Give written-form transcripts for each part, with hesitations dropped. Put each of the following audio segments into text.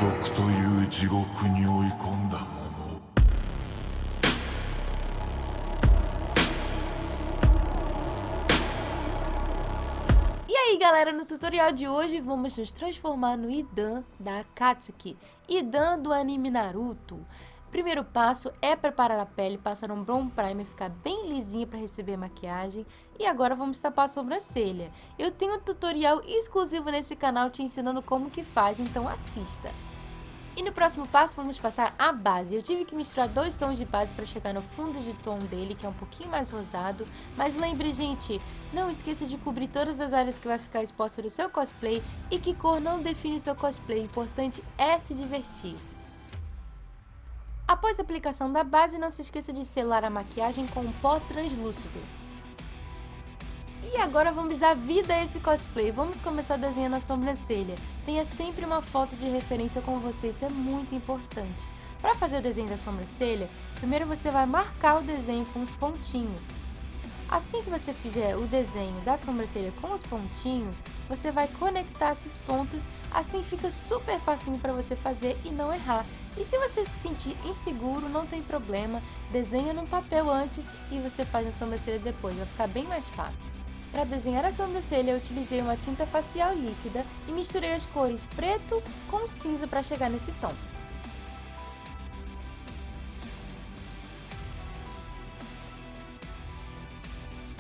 獄という地獄に追い込んだ者。E aí galera, no tutorial de hoje vamos nos transformar no Hidan da Akatsuki, Hidan do anime Naruto. Primeiro passo é preparar a pele, passar um Bronze Primer, ficar bem lisinha para receber maquiagem. E agora vamos tapar a sobrancelha. Eu tenho um tutorial exclusivo nesse canal te ensinando como que faz, então assista. E no próximo passo vamos passar a base. Eu tive que misturar 2 tons de base para chegar no fundo de tom dele, que é um pouquinho mais rosado. Mas lembre, gente, não esqueça de cobrir todas as áreas que vai ficar exposta do seu cosplay e que cor não define seu cosplay. O importante é se divertir. Após a aplicação da base, não se esqueça de selar a maquiagem com um pó translúcido. E agora vamos dar vida a esse cosplay. Vamos começar desenhando a sobrancelha. Tenha sempre uma foto de referência com você, isso é muito importante. Para fazer o desenho da sobrancelha, primeiro você vai marcar o desenho com os pontinhos. Assim que você fizer o desenho da sobrancelha com os pontinhos, você vai conectar esses pontos, assim fica super facinho para você fazer e não errar. E se você se sentir inseguro, não tem problema, desenha no papel antes e você faz a sobrancelha depois, vai ficar bem mais fácil. Para desenhar a sobrancelha, eu utilizei uma tinta facial líquida e misturei as cores preto com cinza para chegar nesse tom.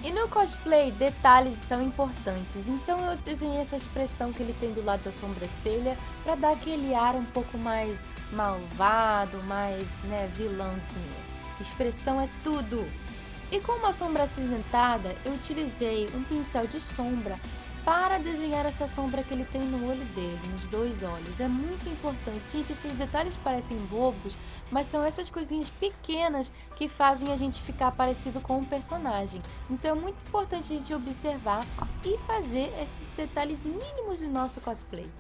E no cosplay, detalhes são importantes, então eu desenhei essa expressão que ele tem do lado da sobrancelha para dar aquele ar um pouco mais malvado, mais, vilãozinho. Expressão é tudo! E com uma sombra acinzentada, eu utilizei um pincel de sombra para desenhar essa sombra que ele tem no olho dele, nos 2 olhos. É muito importante. Gente, esses detalhes parecem bobos, mas são essas coisinhas pequenas que fazem a gente ficar parecido com um personagem. Então é muito importante a gente observar e fazer esses detalhes mínimos do nosso cosplay.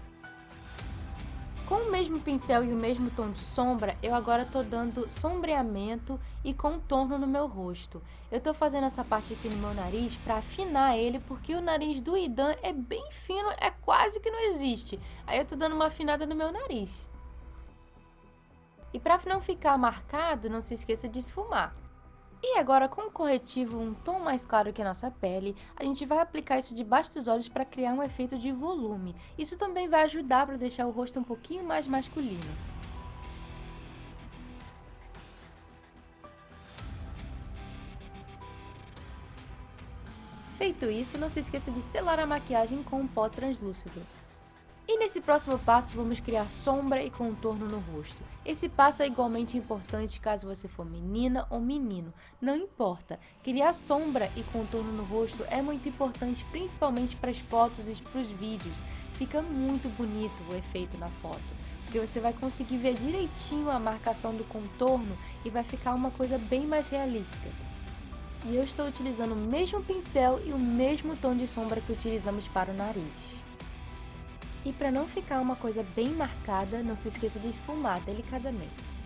Com o mesmo pincel e o mesmo tom de sombra, eu agora tô dando sombreamento e contorno no meu rosto. Eu tô fazendo essa parte aqui no meu nariz para afinar ele, porque o nariz do Hidan é bem fino, é quase que não existe. Aí eu tô dando uma afinada no meu nariz. E para não ficar marcado, não se esqueça de esfumar. E agora, com o corretivo um tom mais claro que a nossa pele, a gente vai aplicar isso debaixo dos olhos para criar um efeito de volume. Isso também vai ajudar para deixar o rosto um pouquinho mais masculino. Feito isso, não se esqueça de selar a maquiagem com um pó translúcido. E nesse próximo passo vamos criar sombra e contorno no rosto. Esse passo é igualmente importante caso você for menina ou menino, não importa. Criar sombra e contorno no rosto é muito importante, principalmente para as fotos e para os vídeos. Fica muito bonito o efeito na foto, porque você vai conseguir ver direitinho a marcação do contorno e vai ficar uma coisa bem mais realística. E eu estou utilizando o mesmo pincel e o mesmo tom de sombra que utilizamos para o nariz. E para não ficar uma coisa bem marcada, não se esqueça de esfumar delicadamente.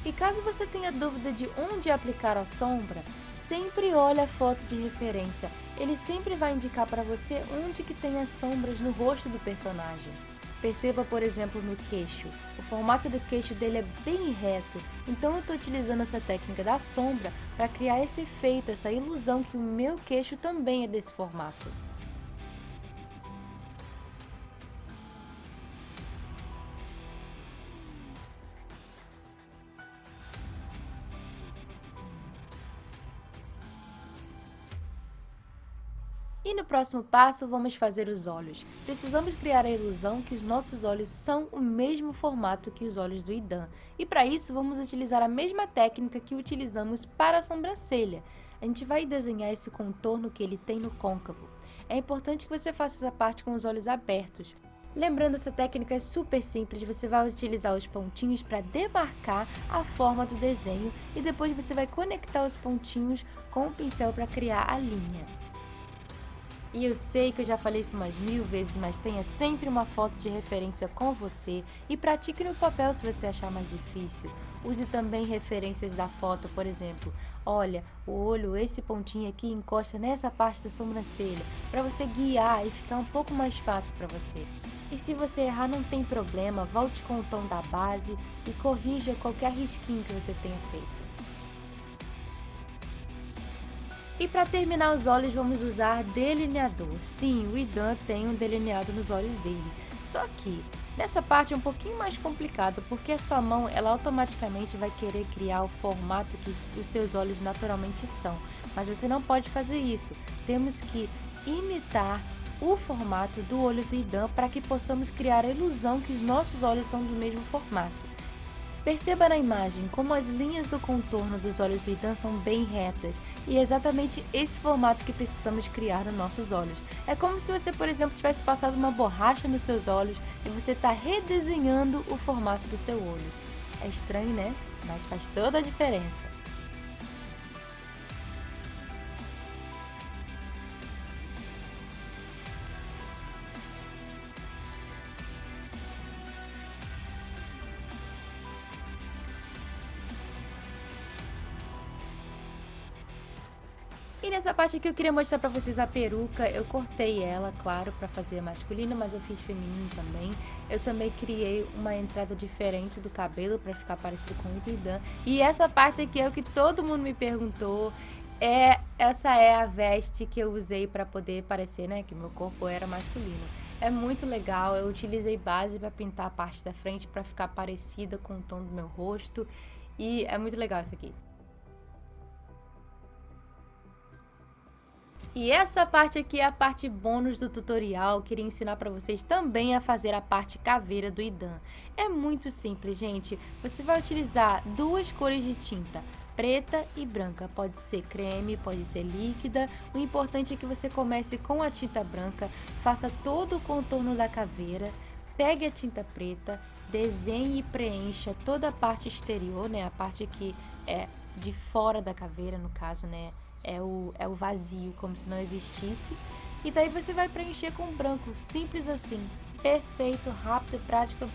E caso você tenha dúvida de onde aplicar a sombra, sempre olhe a foto de referência. Ele sempre vai indicar para você onde que tem as sombras no rosto do personagem. Perceba, por exemplo, no queixo. O formato do queixo dele é bem reto, então eu estou utilizando essa técnica da sombra para criar esse efeito, essa ilusão que o meu queixo também é desse formato. E no próximo passo, vamos fazer os olhos. Precisamos criar a ilusão que os nossos olhos são o mesmo formato que os olhos do Hidan. E para isso, vamos utilizar a mesma técnica que utilizamos para a sobrancelha. A gente vai desenhar esse contorno que ele tem no côncavo. É importante que você faça essa parte com os olhos abertos, Lembrando, essa técnica é super simples, você vai utilizar os pontinhos para demarcar a forma do desenho e depois você vai conectar os pontinhos com o pincel para criar a linha. E eu sei que eu já falei isso umas 1000 vezes, mas tenha sempre uma foto de referência com você e pratique no papel se você achar mais difícil. Use também referências da foto, por exemplo, olha, o olho, esse pontinho aqui encosta nessa parte da sobrancelha, para você guiar e ficar um pouco mais fácil para você. E se você errar, não tem problema, volte com o tom da base e corrija qualquer risquinho que você tenha feito. E para terminar os olhos, vamos usar delineador. Sim, o Idan tem um delineado nos olhos dele. Só que nessa parte é um pouquinho mais complicado, porque a sua mão ela automaticamente vai querer criar o formato que os seus olhos naturalmente são. Mas você não pode fazer isso. Temos que imitar o formato do olho do Idan para que possamos criar a ilusão que os nossos olhos são do mesmo formato. Perceba na imagem como as linhas do contorno dos olhos do Idan são bem retas, e é exatamente esse formato que precisamos criar nos nossos olhos. É como se você, por exemplo, tivesse passado uma borracha nos seus olhos e você está redesenhando o formato do seu olho. É estranho, né? Mas faz toda a diferença. E nessa parte aqui eu queria mostrar pra vocês a peruca. Eu cortei ela, claro, pra fazer masculino, mas eu fiz feminino também. Eu também criei uma entrada diferente do cabelo pra ficar parecido com o do Idan. E essa parte aqui é o que todo mundo me perguntou. Essa é a veste que eu usei pra poder parecer, né, que meu corpo era masculino. É muito legal. Eu utilizei base pra pintar a parte da frente pra ficar parecida com o tom do meu rosto. E é muito legal isso aqui. E essa parte aqui é a parte bônus do tutorial. Eu queria ensinar para vocês também a fazer a parte caveira do Idan. É muito simples, gente. Você vai utilizar duas cores de tinta, preta e branca. Pode ser creme, pode ser líquida. O importante é que você comece com a tinta branca, faça todo o contorno da caveira, pegue a tinta preta, desenhe e preencha toda a parte exterior, né? A parte que é de fora da caveira, no caso, né? É o vazio, como se não existisse. E daí você vai preencher com branco, simples assim. Perfeito, rápido e prático.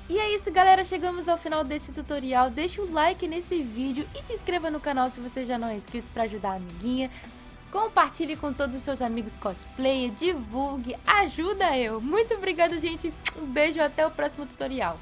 E é isso, galera, chegamos ao final desse tutorial. Deixa o like nesse vídeo e se inscreva no canal se você já não é inscrito para ajudar a amiguinha. Compartilhe com todos os seus amigos cosplayer, divulgue, ajuda eu. Muito obrigada, gente. Um beijo, até o próximo tutorial.